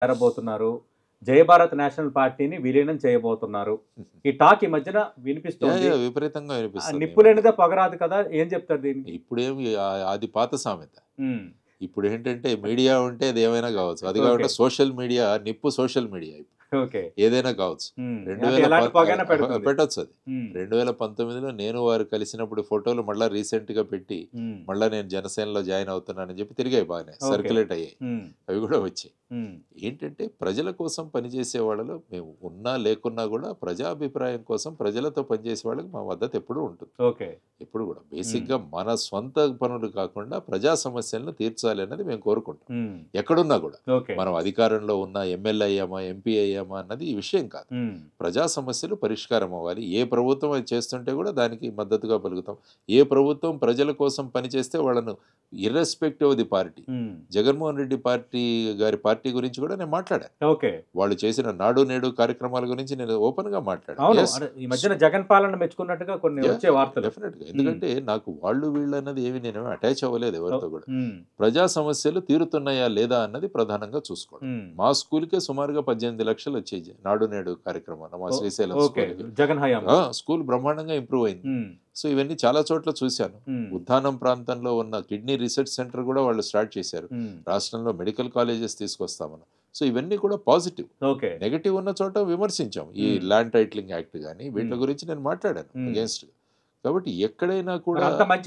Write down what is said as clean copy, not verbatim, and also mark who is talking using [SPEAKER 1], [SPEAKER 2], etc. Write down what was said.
[SPEAKER 1] చేరబోతున్నారు. Jayabharat national పార్టీని విలీనం చేయబోతున్నారు. ఈ టాక్ ఈ మధ్యన వినిపిస్తోంది.
[SPEAKER 2] విపరీతంగా వినిపిస్తుంది.
[SPEAKER 1] నిప్పు లేనిదే పొగరాదు కదా! ఏం చెప్తారు దీనికి?
[SPEAKER 2] ఇప్పుడేమి అది పాత సామెత.
[SPEAKER 1] హ్మ్.
[SPEAKER 2] ఇప్పుడు ఏంటంటే మీడియా ఉంటే అది ఏమైనా కావచ్చు. అది కాకుండా సోషల్ మీడియా, నిప్పు సోషల్ మీడియా
[SPEAKER 1] ఓకే.
[SPEAKER 2] ఏదైనా కావచ్చు.
[SPEAKER 1] అంటే ఎలాంటి పొగైనా పెడుతుంది.
[SPEAKER 2] పెట్టొచ్చు అది. 2019లో నేను వారు కలిసినప్పుడు ఫోటోలు మళ్ళా రీసెంట్ గా పెట్టి మళ్ళా నేను జనసేనలో జాయిన్ అవుతున్నానని చెప్పి తిరిగాయి, బాగానే సర్క్యులేట్ అయ్యాయి. అవి కూడా వచ్చాయి. ఏంటంటే ప్రజల కోసం పనిచేసే వాళ్ళలో మేము ఉన్నా లేకున్నా కూడా ప్రజాభిప్రాయం కోసం ప్రజలతో పనిచేసే వాళ్ళకి మా మద్దతు ఎప్పుడూ ఉంటుంది. ఎప్పుడు కూడా బేసిక్ గా మన సొంత పనులు కాకుండా ప్రజా సమస్యలను తీర్చాలి అన్నది మేము కోరుకుంటాం. ఎక్కడున్నా కూడా మనం అధికారంలో ఉన్న ఎమ్మెల్యే అయ్యామా, ఎంపీ అయ్యామా అన్నది ఈ విషయం కాదు. ప్రజా సమస్యలు పరిష్కారం అవ్వాలి. ఏ ప్రభుత్వం అది చేస్తుంటే కూడా దానికి మద్దతుగా పలుకుతాం. ఏ ప్రభుత్వం ప్రజల కోసం పనిచేస్తే వాళ్ళను irrespective the party, Jaganmohan Reddy గారి పార్టీ గురించి కూడా నేను మాట్లాడాను. వాళ్ళు చేసిన నాడు నేడు కార్యక్రమాల గురించి నేను ఓపెన్ గా మాట్లాడాను.
[SPEAKER 1] ఈ మధ్యన జగన్ పాలన మెచ్చుకున్నట్టుగా కొన్ని వచ్చే వార్తలు.
[SPEAKER 2] డెఫినెట్ గా. ఎందుకంటే నాకు వాళ్ళు వీళ్ళు అన్నది ఏమి నేను అటాచ్ అవ్వలేదు ఎవరితో కూడా. ప్రజా సమస్యలు తీరుతున్నాయా లేదా అన్నది ప్రధానంగా చూసుకోవడం. మా స్కూల్కే సుమారుగా 18 లక్షలు వచ్చేది నాడు నేడు కార్యక్రమం. మా శ్రీశైలం స్కూల్ బ్రహ్మాండంగా ఇంప్రూవ్ అయింది. సో ఇవన్నీ చాలా చోట్ల చూశాను. ఉద్దానం ప్రాంతంలో ఉన్న కిడ్నీ రీసెర్చ్ సెంటర్ కూడా వాళ్ళు స్టార్ట్ చేశారు. రాష్ట్రంలో మెడికల్ కాలేజెస్ తీసుకొస్తామని. సో ఇవన్నీ కూడా పాజిటివ్. నెగటివ్ ఉన్న చోట విమర్శించాం. ఈ ల్యాండ్ టైటిలింగ్ యాక్ట్ కానీ వీటి గురించి నేను మాట్లాడాను అగేన్స్ట్. కాబట్టి ఎక్కడైనా కూడా